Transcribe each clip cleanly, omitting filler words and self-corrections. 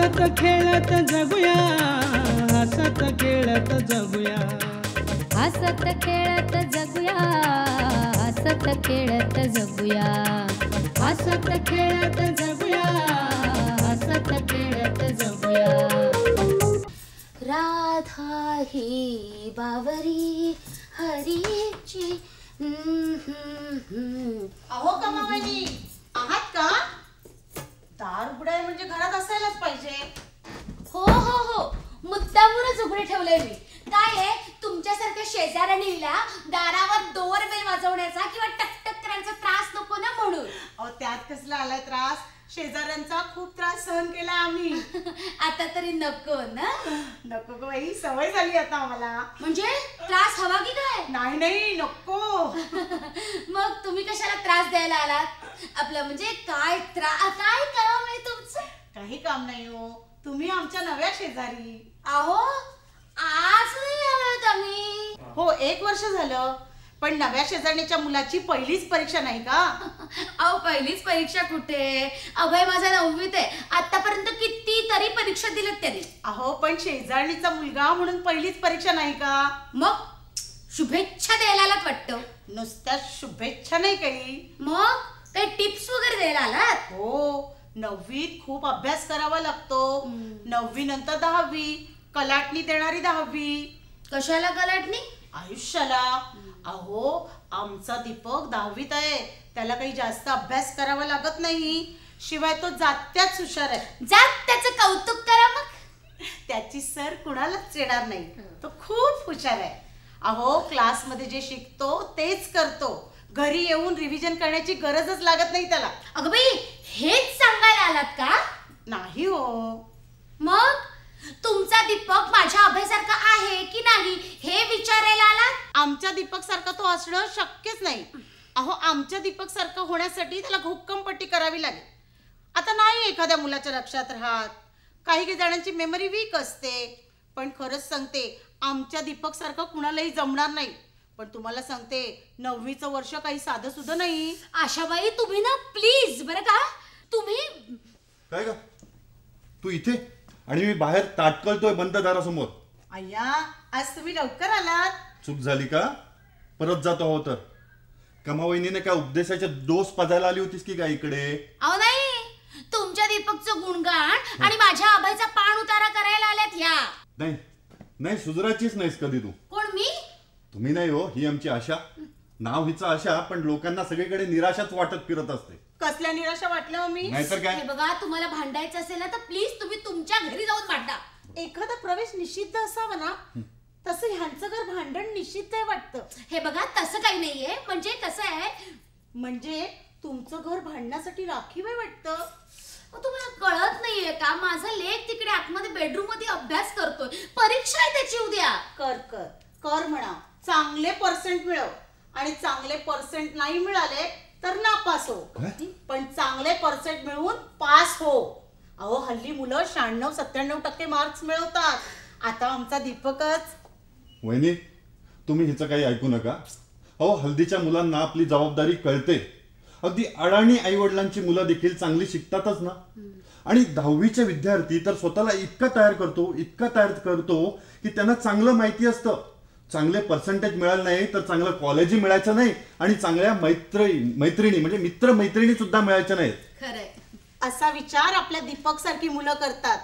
हसत खेळत जगूया, हसत खेळत जगूया, हसत खेळत जगूया, हसत खेळत जगूया, हसत खेळत जगूया, हसत खेळत जगूया. राधा ही बावरी हरीची. अहो कमावणी आहात का? दार उघडाय म्हणजे घरात असायलाच पाहिजे. हो हो हो, मुद्दामूनच उघडे ठेवलंय मी. काय आहे, तुमच्यासारख्या शेजाऱ्यांनीला दारावर डोअरबेल वाजवण्याचा किंवा टकटक करायचा त्रास नको ना म्हणून. अहो त्यात कसला आलाय त्रास? शेजाऱ्यांचा खूप त्रास सहन केला आम्ही. आता तरी नको ना. नको ग बाई, सवय झाली आता आम्हाला. म्हणजे त्रास हवा की काय? नाही नाही नको. मग तुम्ही कशाला त्रास द्यायला आलात? आपलं म्हणजे काय काय काम आहे तुमचं? काही काम नाही हो, तुम्ही आमच्या नव्या शेजारी. अहो आज नाही आलोत आम्ही. हो 1 वर्ष झालं, पण नव्या शेजारणीच्या मुलाची पहिलीच परीक्षा नाही का? अहो पहिलीच परीक्षा कुठे? अभय माझा 9वीत आहे. आतापर्यंत किती तरी परीक्षा दिल्यात त्याने. अहो पण शेजारणीचा मुलगा म्हणून पहिलीच परीक्षा नाही का? मग शुभेच्छा द्यायला आलात वाटतं. नुसत्या शुभेच्छा नाही काही. मग काही टिप्स वगैरे द्यायला आलात? हो, 9वीत खूप अभ्यास करावा लागतो. 9वी नंतर 10वी, कलाटणी देणारी 10वी. कशाला गलाटणी? आयुष्याला. अहो आमचा दीपक 10वीत आहे, त्याला काही जास्त अभ्यास करावा लागत नाही. शिवाय तो जात्याच हुशार आहे. जात त्याचं कौतुक करा मग. त्याची सर कुणालाच येणार नाही. तो खूप हुशार आहे. अहो क्लासमध्ये जे शिकतो तेच करतो. घरी येऊन रिव्हिजन करण्याची गरजच लागत नाही त्याला. अगं बाई, हेच सांगायला आलात का? नाही हो. मग तुमचा दीपक माझ्या अभयसारखा आहे की नाही हे विचारायला आलात? आमच्या दीपक सारखा तो असणं शक्यच नाही. अहो आमच्या दीपक सारखं होण्यासाठी त्याला घोक्कमपट्टी करावी लागेल. आता नाही एखाद्या मुलाच्या लक्षात राहत. काही जणांची मेमरी वीक असते. पण खरंच सांगते, आमच्या दीपक सारखं कुणालाही जमणार नाही. पण तुम्हाला सांगते, 9वीचं वर्ष काही साधं सुद्धा नाही. आशाबाई तुम्ही ना प्लीज बरं का, तुम्ही. काय का तू इथे आणि मी बाहेर ताटकळतोय बंद दारासमोर. अय्या, आज तुम्ही लवकर आलात. चूक झाली का? परत जातो हो तर. कमावणीने काय उपदेशाच्या डोस पाजायला आली होतीस की काय इकडे? अहो नाही, तुमच्या दीपकचं गुणगान आणि माझ्या अभयचा पाण उतारा करायला आल्यात ह्या. नाही नाही, सुधराचीच नाहीस कधी तू. कोण मी? तुम्ही नाही हो, ही आमची आशा. नाव हिचं आशा, पण लोकांना सगळीकडे निराशाच वाटत फिरत असते. कसल्या निराशा वाटल्या हो मी? नाहीतर काय. हे बघा, तुम्हाला भांडायचं असेल ना तर प्लीज तुम्ही तुमच्या घरी जाऊन भांडा. एखादा प्रवेश निषिद्ध असावा ना, तसं ह्यांचं घर भांडण निषिद्ध आहे वाटतं. हे बघा, तसं काही नाहीये. म्हणजे कसं आहे, म्हणजे तुमचं घर भांडण्यासाठी राखीव आहे वाटतं. तुम्हाला कळत नाहीये का? माझा लेक तिकडे आतमध्ये बेडरूम मध्ये अभ्यास करतोय. परीक्षा आहे त्याची उद्या. कर कर कर म्हणा. चांगले पर्सेंट मिळव. आणि चांगले पर्सेंट नाही मिळाले तर नापास हो. पण चांगले पर्सेंट मिळवून पास हो. अहो हल्ली मुलं 96-97% मार्क्स मिळवतात. आता आमचा दीपकच. वहिनी, तुम्ही हिचं काही ऐकू नका. अहो हल्दीच्या मुलांना आपली जबाबदारी कळते. अगदी अडाणी आई वडिलांची मुलं देखील चांगली शिकतातच ना. आणि 10वीचे विद्यार्थी तर स्वतःला इतका तयार करतो की त्यांना चांगलं माहिती असतं, चांगले पर्सेंटेज मिळाले नाही तर चांगलं कॉलेजही मिळायचं नाही आणि चांगल्या मैत्रिणी म्हणजे मित्र मैत्रिणी सुद्धा मिळायच्या नाहीत. खरंय. असा विचार आपल्या दीपक सारखी मुलं करतात.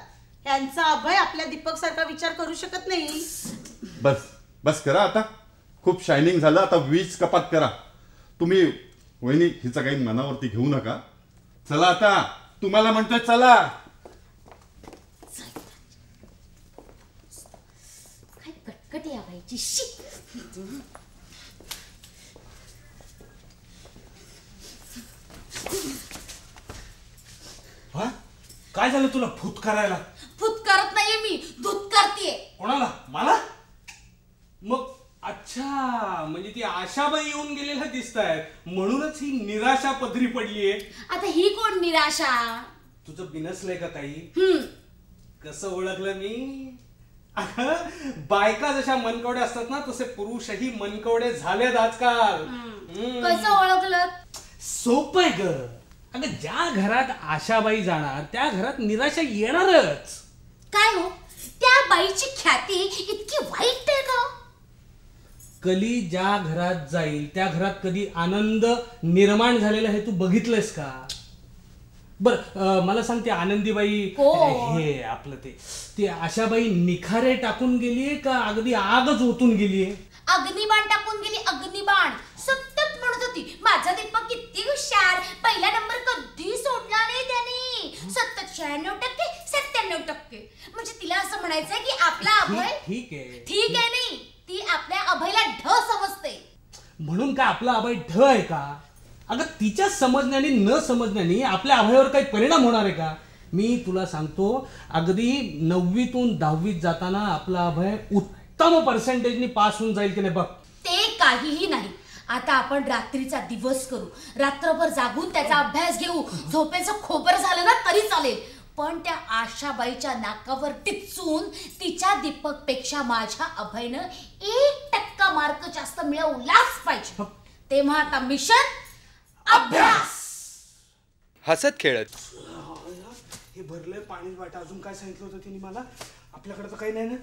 यांचा अभय आपल्या दीपक सारखा विचार करू शकत नाही. बस बस करा आता. खूप शायनिंग झालं, आता वीज कपात करा. तुम्ही वहिनी हिचं काही मनावरती घेऊ नका. चला आता, तुम्हाला म्हणतोय चला. काय कटकट या बाईची. शी. काय झालं तुला फुत करायला? फुत करत नाहीये मी, धूत करतेय. कोणाला? मला? मग अच्छा, म्हणजे ती आशाबाई येऊन गेलेला दिसतायत म्हणूनच ही निराशा पदरी पडलीये. आता ही कोण निराशा? तुझं बिनसलंय का काही? कसं ओळखलं मी? बायका जशा मनकवड्या असतात ना, तसे पुरुषही मनकवडे झालेत आजकाल. कसं ओळखलं? सोपं आहे ग. अगं ज्या घरात आशाबाई जाणार त्या घरात निराशा येणारच. काय हो, त्या बाईची ख्याती इतकी वाईट आहे का? कली ज्या घरात जाईल त्या घरात कधी आनंद निर्माण झालेला हे तू बघितलंस का? बर मला सांग, ते आनंदीबाई हे आपलं ते आशाबाई निखारे टाकून गेलीये का अगदी आगच ओतून गेलीये? अग्निबाण टाकून गेली, अग्निबाण. सतत म्हणत होती माझा दीपक किती हुशार, पहिला नंबर कधी सोडला नाही त्याने. 96% 97%. म्हणजे तिला असं म्हणायचंय की आपला अभय ठीक आहे. ठीक आहे नाही, ती आपल्या अभयला ढ समजते. म्हणून काय आपला अभय ढ आहे का? अगं तिच्या समजण्याने न समजण्याने आपल्या अभयावर काही परिणाम होणार आहे का? मी तुला सांगतो, अगदी 9वीतून 10वीत जाताना आपला अभय उत्तम पर्सेंटेजनी पास होऊन जाईल की नाही बघ. ते काहीही नाही. आता आपण रात्रीचा दिवस करू, रात्रभर जागून त्याचा अभ्यास घेऊ. झोपेचं खोबर झालं ना तरी चालेल, पण त्या आशाबाईच्या नाकावर टिचून तिच्या दीपक पेक्षा माझ्या अभयनं 1% मार्क जास्त मिळवलाच पाहिजे. तेव्हा आता मिशन अभ्यास. हसत खेळत. हे भरलंय पाणी वाटा. अजून काय सांगितलं होतं तिने मला? आपल्याकडे तर काही नाही ना.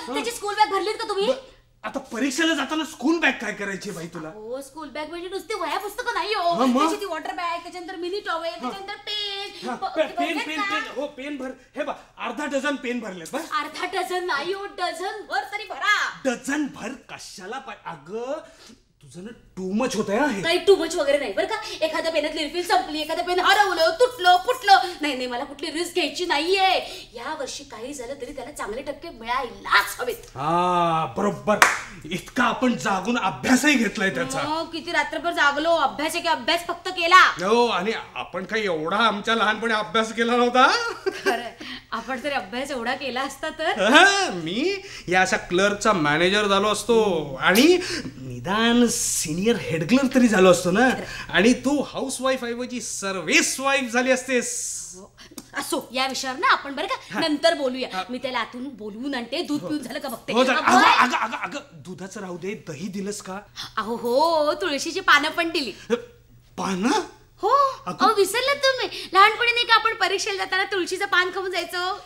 त्याची स्कूल बॅग भरलीत का तुम्ही? आता परीक्षेला जाताना स्कूल बॅग काय करायची बाई तुला? हो, स्कूल बॅग म्हणजे नुसती वह्या पुस्तकं नाही हो. त्याची ती वॉटर बॅग, त्याच्यानंतर मिनी टॉवेल, त्याच्यानंतर पेन. हो पेन भर. हे बघ, अर्धा डझन पेन भरलेत बघ. अर्धा डझन नाही हो, डझन भर तरी भरा. डझन भर कशाला? अगं तुझं ना टू मच होत आहे. काही टू मच वगैरे नाही बरं का. एखाद्या पेनातली रिफिल संपली, एखादं पेन हरवलं, तुटलं, फुटलं, नाही मला कुठली रिस्क घ्यायची नाहीये. या वर्षी काही झालं तरी त्याला चांगले टक्के मिळायलाच हवेत. हा बरोबर. इतका आपण जागून अभ्यासही घेतलाय त्याचा. किती रात्रभर जागलो. अभ्यास आहे की अभ्यास फक्त केला. हो, आणि आपण काही एवढा आमच्या लहानपणी अभ्यास केला नव्हता. खरं, आपण तरी अभ्यास एवढा केला असता तर मी या अशा क्लर्कचा मॅनेजर झालो असतो, आणि निदान सिनियर हेड क्लर्क तरी झालो असतो ना. आणि तू हाऊस वाईफ ऐवजी सर्व्हिस वाईफ झाली असतेस. असो, या विषयावर ना आपण बरं का नंतर बोलूया. मी त्याला आतून बोलवून आणते. दूध पिऊन झालं का बघते. अगं दुधाचं राहू दे. दही दिलंस का? अहो हो, तुळशीची पानं पण दिली. पानं? हो. अहो विसरलात तुम्ही? लहानपणी नाही का आपण परीक्षेला जाताना तुळशीचं पान खाऊन जायचो?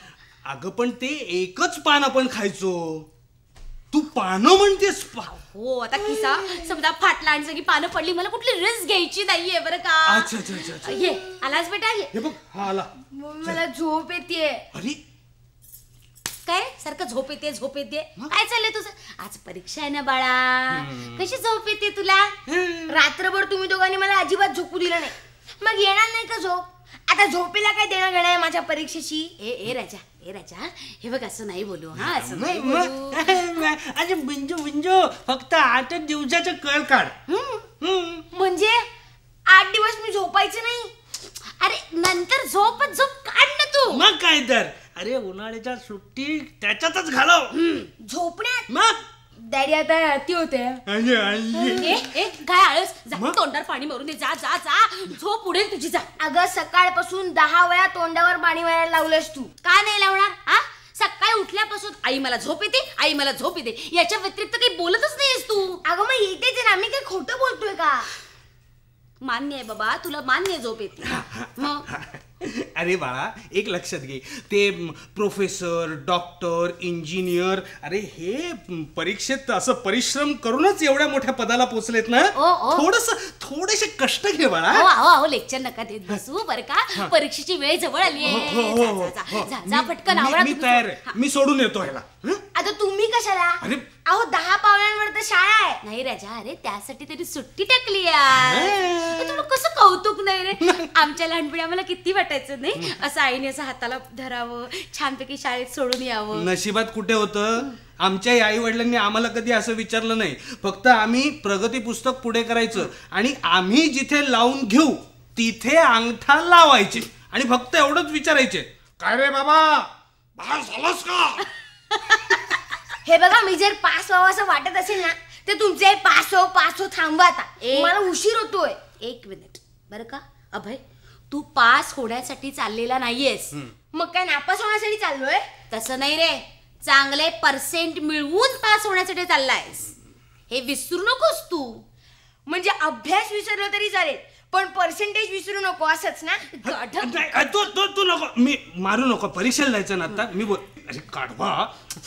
अगं पण ते एकच पान आपण खायचो. तू पानं म्हणतेस? हो, आता किसा समजा फाटला आणि सगळी पानं पडली, मला कुठली रिस्क घ्यायची नाहीये बरं का. अच्छा. ये आलास बेटा, ये. हे बघ, हा आला. मला झोप येते. अरे काय सारखं झोप येते काय चाललंय तुझं? आज परीक्षा आहे ना बाळा, कशी झोप येते तुला? रात्रभर तुम्ही दोघांनी मला अजिबात झोपू दिलं नाही, मग येणार नाही का झोप? आता झोपेला काय देणं घेणं आहे माझ्या परीक्षेशी? ए राजा, हे बघ असं नाही बोलू. हा, असं नाही बोलू. अरे बिंजू फक्त 8 दिवसाचं कळ काढ. म्हणजे 8 दिवस मी झोपायचे नाही? अरे नंतर झोप काढ ना तू. मग काय तर, अरे उन्हाळ्याच्या सुट्टी त्याच्यातच घालव. झोपण्यात? मग डॅडी आता अति होते. काय आळस, जा तोंडावर पाणी मारून दे. जा झोप उडेल तुझी. जा. अगं सकाळपासून 10 वेळा तोंडावर पाणी मारायला लावलंस तू. का नाही लावणार? हा, सकाळी उठल्यापासून आई मला झोप येते याच्या व्यतिरिक्त काही बोलतच नाहीस तू. अगं मग येतेच ना, मी काही खोटं बोलतोय का? मान्य आहे बाबा, तुला मान्य आहे झोप येते. मग अरे बाळा, एक लक्षात घे, ते प्रोफेसर, डॉक्टर, इंजिनियर, अरे हे परीक्षेत असं परिश्रम करूनच एवढ्या मोठ्या पदाला पोहोचलेत ना. थोडेसे कष्ट घे बाळा. हो, लेक्चर नका देत बसू बरं का. परीक्षेची वेळ जवळ आली आहे. जा पटकन आवडा. मी तयार आहे, मी सोडून येतो ह्याला. आता तुम्ही कशाला? अहो 10 पावलांवर तर शाळा आहे. नाही राजा, अरे त्यासाठी तरी सुट्टी टाकली यार. तुला कसं कौतुक नाही रे. आमच्या लहानपणी आम्हाला किती वाटायचं नाही असं आईने असं हाताला धरावं, छानपैकी शाळेत सोडून यावं. नशिबात कुठे होतं. आमच्या आई वडिलांनी आम्हाला कधी असं विचारलं नाही. फक्त आम्ही प्रगती पुस्तक पुढे करायचं आणि आम्ही जिथे लावून घेऊ तिथे अंगठा लावायचे आणि फक्त एवढंच विचारायचे, काय रे बाबा, पास झालास का? हे बघा, मी जर पास व्हावं असं वाटत असेल ना तर तुमचे पास हो थांबवा. आता मला उशीर होतोय. 1 मिनिट बरं का अभय, तू पास होण्यासाठी चाललेला नाहीयेस. मग काय नापास होण्यासाठी चाललोय? तसं नाही रे, चांगले पर्सेंट मिळवून पास होण्यासाठी चाललायस, हे विसरू नकोस तू. म्हणजे अभ्यास विसरलो तरी चालेल पण पर्सेंटेज विसरू नको असंच ना? नाही, तू नको, मी मारू नको. परीक्षेला जायचं ना आता. मी बोल, अरे काढवा,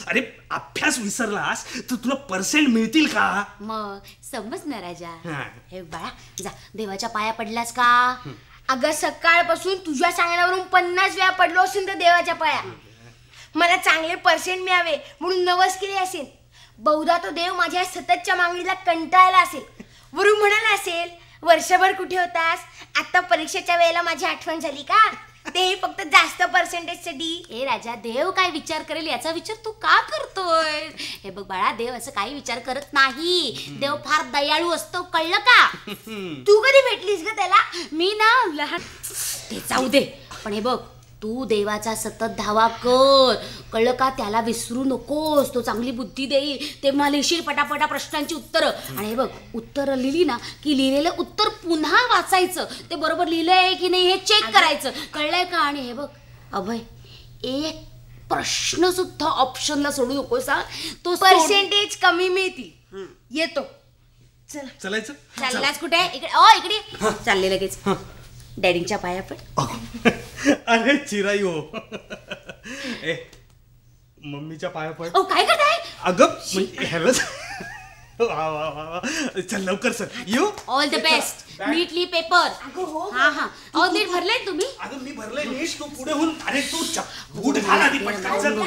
अरे अभ्यास विसरलास तर तुला पर्सेंट मिळतील का? मग समज ना राजा. हा. हे बाळा, जा देवाच्या पाया पडलास का? अगं सकाळपासून तुझ्या सांगण्यावरून 50 वेळा पडलो असेल तर देवाच्या पाया. मला चांगले पर्सेंट मिळावे म्हणून नवस केले असेल. बहुधा तो देव माझ्या सततच्या मागणीला कंटाळला असेल. वरून म्हणाला असेल, वर्षभर कुठे होतास, आता परीक्षेच्या वेळेला माझी आठवण झाली का? तेही फक्त जास्त पर्सेंटेज साठी. ए राजा, देव काय विचार करेल याचा विचार तू का करतोय? हे बघ बाळा, देव असं काही विचार करत नाही. देव फार दयाळू असतो, कळलं का? तू कधी भेटलीस ग त्याला? मी ना लहान, ते जाऊ दे. पण हे बघ, तू देवाचा सतत धावा कर, कळलं का? त्याला विसरू नकोस. तो चांगली बुद्धी देईल तेव्हा लिहिशील पटापटा प्रश्नांची उत्तरं. आणि हे बघ, उत्तरं लिहिली ना की लिहिलेलं उत्तर पुन्हा वाचायचं. ते बरोबर लिहिलंय की नाही हे चेक करायचं, कळलंय का? आणि हे बघ अभय, एक प्रश्न सुद्धा ऑप्शनला सोडू नकोस हा. तो पर्सेंटेज कमी मिळतील. येतो. चला. चलायचं? चाललास कुठे? इकडे, ओ इकडे चालले लगेच. डॅडींच्या पाया पण. अरे चिराई हो. ए, मम्मीच्या पाया पड. ओ काय करताय? अगं ह्याला वा वा वा, चल लवकर सर येऊ. All the best. Neatly paper. हा हा. ऑल नीट भरले तुम्ही? अगं मी भरलंय नीट. तू पुढे होऊन, अरे तू बूट घाल आधी पटकन. चल,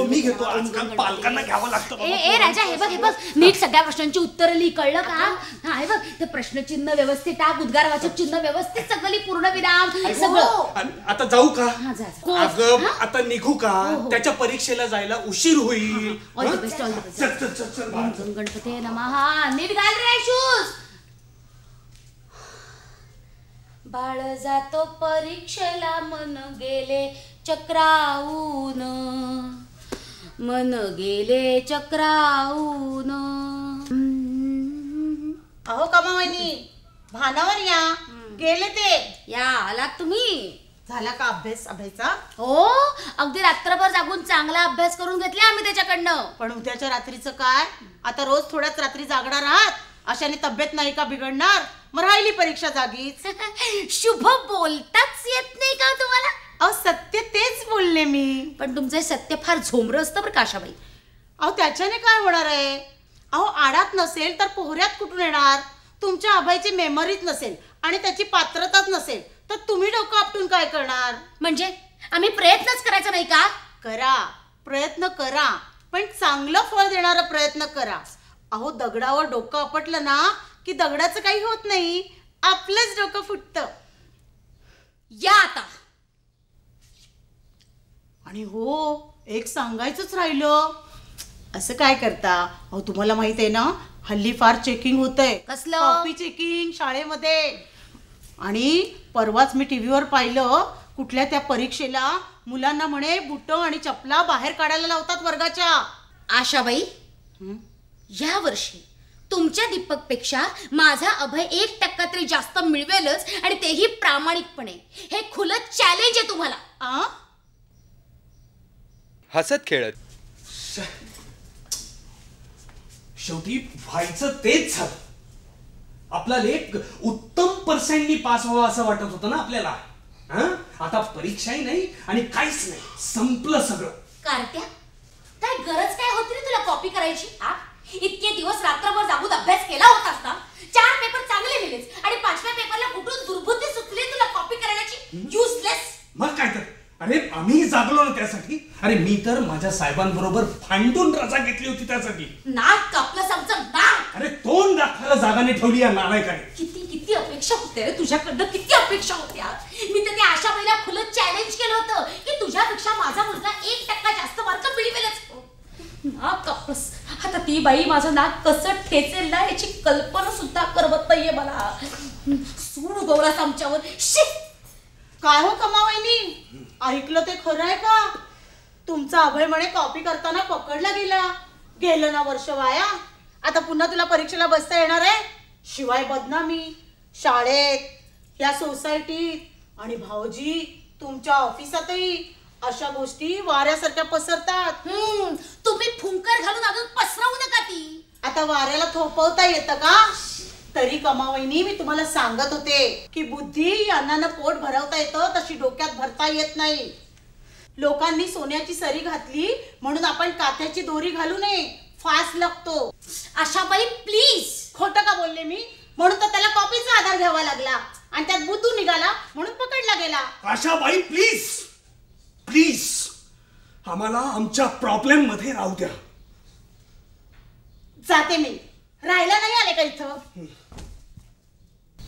मी घेतो. आजकाल पालकांना घ्यावं लागतं. ए राजा, हे बघ नीट सगळ्या प्रश्नांची उत्तरं लिही, कळलं का? हा, हे बघ ते प्रश्नचिन्ह व्यवस्थित टाक, उद्गारवाचक चिन्ह व्यवस्थित सगळं लिही, पूर्ण विराम सगळं. आता जाऊ का? हा, जा. अगं आता निघू का? त्याच्या परीक्षेला जायला उशीर होईल. All the best, all the best. चल चल चल चल. गणपती नमः. नीट घाल रे शूज. बाळ जातो परीक्षेला, मन गेले चक्रावून, मन गेले चक्रावून. अहो कमावणी, भानावर या. गेले ते. या आलात तुम्ही? झाला का अभ्यास अभ्यासा? हो, अगदी रात्रभर जागून चांगला अभ्यास करून घेतला आम्ही त्याच्याकडनं. पण उद्याच्या रात्रीचं काय? आता रोज थोड्याच रात्री जागणार आहात, अशाने तब्येत नाही का बिघडणार? मग राहिली परीक्षा जागीच. शुभ बोलताच येत नाही का तुम्हाला? अहो सत्य तेच बोलले मी. पण तुमचं सत्य फार झोमरं असतं बरं का आशाबाई. अहो त्याच्याने काय होणार आहे? अहो आडात नसेल तर पोहऱ्यात कुठून येणार? तुमच्या अभयची मेमरीच नसेल आणि त्याची पात्रताच नसेल तर तुम्ही डोकं आपटून काय करणार? म्हणजे आम्ही प्रयत्नच करायचा नाही का? करा, प्रयत्न करा, पण चांगलं फळ देणारा प्रयत्न करा. अहो दगडावर डोकं आपटलं ना की दगडाचं काही होत नाही, आपलंच डोकं फुटतं. या आता. आणि हो, एक सांगायचंच राहिलं. असं काय करता? अहो तुम्हाला माहित आहे ना, हल्ली फार चेकिंग होतंय. कसलं? कॉपी चेकिंग शाळेमध्ये. आणि परवाच मी टीव्हीवर पाहिलं, कुठल्या त्या परीक्षेला मुलांना म्हणे बुट आणि चपला बाहेर काढायला लावतात वर्गाच्या. आशाबाई, या वर्षी तुमच्या दीपक पेक्षा माझा अभय 1% तरी जास्त मिळवेलच, आणि तेही प्रामाणिकपणे. हे खुलं चॅलेंज आहे तुम्हाला. हसत खेळत. शेवटी व्हायचं तेच झालं. आपला लेख उत्तम पर्सेंटनी पास व्हावा असं वाटत होतं ना आपल्याला. आता परीक्षाही नाही आणि काहीच नाही, संपलं सगळं. कारत्या, काय गरज काय होती रे तुला कॉपी करायची? इतके दिवस रात्रभर जागून अभ्यास केला होतास ना, 4 पेपर चांगले लिहिलेस आणि 5व्या पेपरला कुठून दुर्बुद्धी सुचली तुला कॉपी करण्याची? युजलेस. मग काय तर, अरे आम्ही जागलो ना त्यासाठी. अरे मी तर माझ्या साहेबांबरोबर भांडून रजा घेतली होती त्यासाठी. नाक कापलं समजं नाक. अरे तोंड दाखवायला जागा नाही ठेवली या नालायकाने. किती अपेक्षा होत्या रे तुझ्याकडनं, किती अपेक्षा होत्या. मी तर त्या आशाबाईला खुलं चॅलेंज केलं होतं की तुझ्यापेक्षा माझा मुलगा 1% जास्त मार्क मिळवेलच. नाक कापस. आता ती बाई माझं नाक कसं ठेचेल ना याची कल्पना सुद्धा करवत नाहीये मला. सूड उगवलास आमच्यावर. काय हो कमावणी, ऐकलं ते खरं आहे का? तुमचा अभय म्हणे कॉपी करताना पकडला गेलं ना वर्ष वाया. आता पुन्हा तुला परीक्षेला बसता येणार आहे? शिवाय बदनामी शाळेत, या सोसायटीत आणि भाऊजी तुमच्या ऑफिसातही. अशा गोष्टी वाऱ्यासारख्या पसरतात. तुम्ही फुंकर घालून अजून पसरवू नका ती. आता वाऱ्याला थोपवता येतं का? तरी कमावईनी मी तुम्हाला सांगत होते की बुद्धी अन्नानं पोट भरवता येतं तशी डोक्यात भरता येत नाही. लोकांनी सोन्याची सरी घातली म्हणून आपण काथ्याची दोरी घालू नये, फास लागतो. आशाबाई प्लीज. खोटं का बोलले मी? म्हणून तर त्याला कॉपीचा आधार घ्यावा लागला आणि त्यात बुद्धू निघाला म्हणून पकडला गेला. आशाबाई प्लीज प्लीज, आम्हाला आमच्या प्रॉब्लेम मध्ये राहू द्या. जाते मी. राहायला नाही आले का इथं?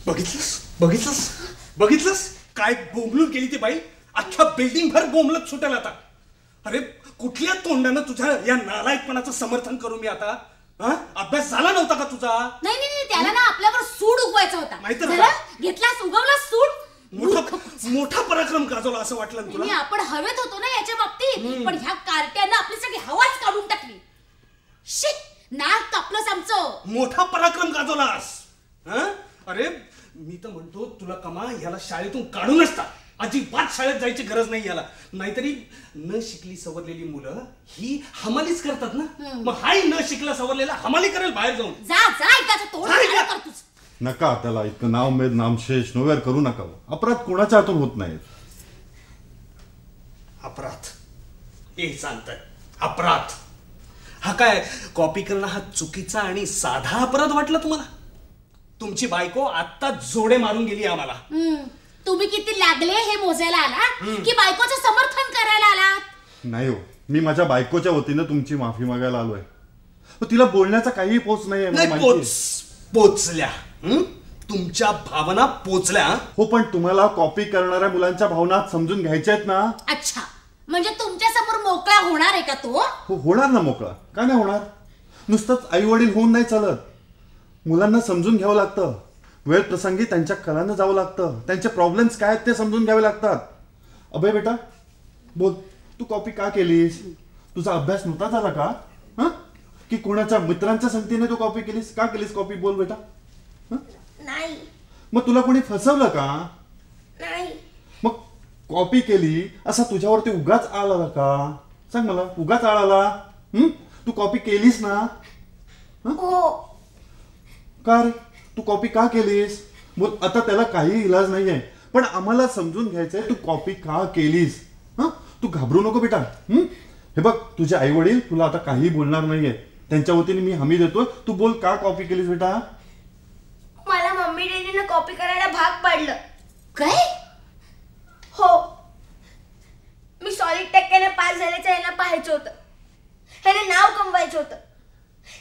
बघितलंस बघितलंस बघितलंस काय बोंबलून केली ती बाई. अख्ख्या बिल्डिंग भर बोंबलत सुटेल आता. अरे कुठल्या तोंडानं तुझ्या या नालायकपणाचं समर्थन करू मी आता? अभ्यास झाला नव्हता का तुझा? नाही नाही, त्याला ना आपल्यावर सूड उगवायचा होता. नाहीतर घेतलास, उगवला सूड. मोठा पराक्रम गाजवला असं वाटलं तुला? आपण हवेत होतो ना याच्या बाबतीत, पण ह्या कार्ट्यानं आपली सगळी हवाच काढून टाकली. नाक कापलंस आमचं. मोठा पराक्रम गाजवलास. अरे मी तर म्हणतो तुला कमा याला शाळेतून काढूनच टाक. अजिबात शाळेत जायची गरज नाही याला. नाहीतरी न शिकली सवरलेली मुलं ही हमालीच करतात ना. मग हाही न शिकला सवरलेला हमाली करेल बाहेर जाऊन. जा जा, त्याचं तोंड करतोस. नका त्याला इतकं नावमेद नामशेष नोवेर करू नका. अपराध कोणाच्या हातून होत नाहीत. अपराध हे सांगताय अपराध? हा काय कॉपी करणं हा चुकीचा आणि साधा अपराध वाटला तुम्हाला? तुमची बायको आत्ता जोडे मारून गेली आम्हाला. तुम्ही किती लागले हे मोजायला आला की बायकोचं समर्थन करायला आलात? नाही हो, मी माझ्या बायकोच्या वतीनं तुमची माफी मागायला आलोय. तिला बोलण्याचा काही पोच नाहीये. पोचल्या तुमच्या भावना पोचल्या. हो, पण तुम्हाला कॉपी करणाऱ्या मुलांच्या भावना समजून घ्यायच्या आहेत ना. अच्छा, म्हणजे तुमच्या समोर मोकळा होणार आहे का तो? हो, होणार ना मोकळा. का नाही होणार? नुसतंच आई वडील होऊन नाही चालत. मुलांना समजून घ्यावं लागतं. वेळ प्रसंगी त्यांच्या कलानं जावं लागतं. त्यांचे प्रॉब्लेम्स काय आहेत ते समजून घ्यावे लागतात. अभय बेटा बोल, तू कॉपी का केलीस? तुझा अभ्यास नव्हता झाला का? की कोणाच्या मित्रांच्या संगतीने तू कॉपी केलीस? का केलीस कॉपी? बोल बेटा. नाही. मग तुला कोणी फसवलं का? नाही. मग कॉपी केली असा तुझ्यावरती उगाच आला का? सांग मला, उगाच आला? तू कॉपी केलीस ना? हो. का रे, तू कॉपी का केलीस? बोल. आता त्याला काही इलाज नाहीये, पण आम्हाला समजून घ्यायचंय तू कॉपी का केलीस. तू घाबरू नको बेटा. हे बघ, तुझे आई वडील तुला आता काही बोलणार नाहीये. त्यांच्या वतीने मी हमी देतोय. तू बोल, का कॉपी केलीस बेटा? मला मम्मी डॅडीने कॉपी करायला भाग पाडलं. काय? हो, मी सॉलिड टक्क्याने पास झाल्याचं यांना पाहायचं होतं. ह्याने नाव कमवायचं होतं.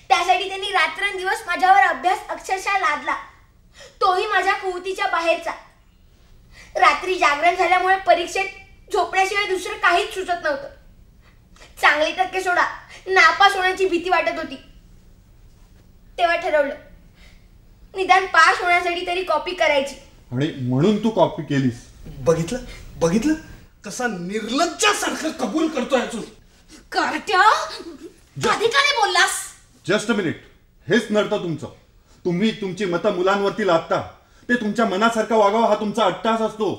त्यासाठी त्यांनी रात्रंदिवस माझ्यावर अभ्यास अक्षरशः लादला, तोही माझ्या कुवतीच्या बाहेरचा. रात्री जागरण झाल्यामुळे परीक्षेत झोपण्याशिवाय दुसरं काहीच सुचत नव्हतं. चांगले टक्के सोडा, नापास होण्याची भीती वाटत होती. तेव्हा ठरवलं निदान पास होण्यासाठी तरी कॉपी करायची. आणि म्हणून तू कॉपी केलीस. बघितलं बघितलं कसा निर्लज्जासारखं कबूल करतोय अजून. कार्ट्या, आधी का नाही बोललास? Just a minute. हेच नडतं तुमचं. तुम्ही तुमची मतं मुलांवरती लादता. ते तुमच्या मनासारखं वागावं हा तुमचा अट्टास असतो.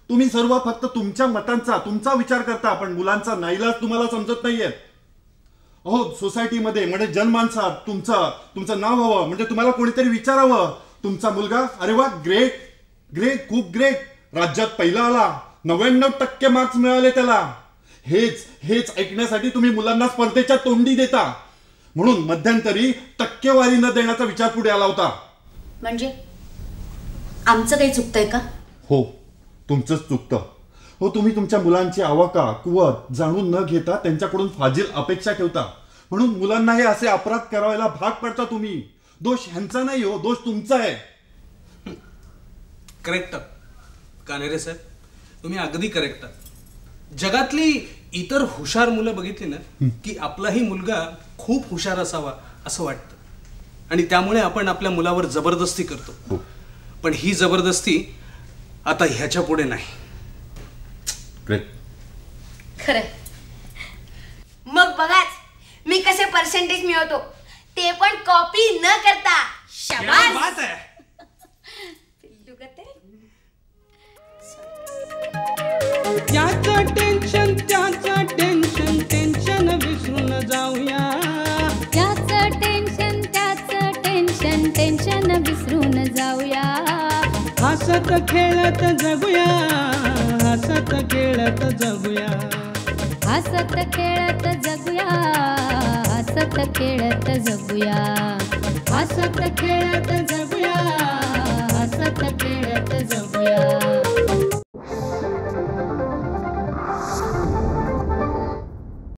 तुम्ही सर्व फक्त तुमच्या मतांचा, तुमचा विचार करता, पण मुलांचा नाईलाज तुम्हाला समजत नाहीये. हो, सोसायटीमध्ये म्हणजे जनमानसात तुमचं नाव हवं, म्हणजे तुम्हाला कोणीतरी विचारावं, तुमचा मुलगा अरे वा ग्रेट ग्रेट खूप ग्रेट, राज्यात पहिला आला, 99% मार्क्स मिळाले त्याला. हेच ऐकण्यासाठी तुम्ही मुलांना स्पर्धेच्या तोंडी देता. म्हणून मध्यंतरी टक्केवारी न देण्याचा विचार पुढे आला होता. म्हणजे आमचं काही चुकतंय का? हो, तुमचंच चुकतं. हो, तुम्ही तुमच्या मुलांची आवाका कुवत जाणून न घेता त्यांच्याकडून फाजील अपेक्षा ठेवता. म्हणून मुलांना हे असे अपराध करायला भाग पडता तुम्ही. दोष ह्यांचा नाही हो, दोष तुमचा आहे. करेक्ट कानेरे साहेब, तुम्ही अगदी करेक्ट. जगातली इतर हुशार मुलं बघितली ना की आपलाही मुलगा खूप हुशार असावा असं वाटतं, आणि त्यामुळे आपण आपल्या मुलावर जबरदस्ती करतो. पण ही जबरदस्ती आता ह्याच्या पुढे नाही. खरं. मग बघाच मी कसे पर्सेंटेज मिळवतो, ते पण कॉपी न करता. शाबास. बात आहे. ज्याचं टेन्शन त्याचं टेन्शन टेन्शन विसरून जाऊया. त्याचं टेन्शन त्याचं टेन्शन टेन्शन विसरून जाऊया. हसत खेळत जगूया. हसत खेळत जगूया. हसत खेळत जगूया. हसत खेळत जगूया. हसत खेळत जगूया.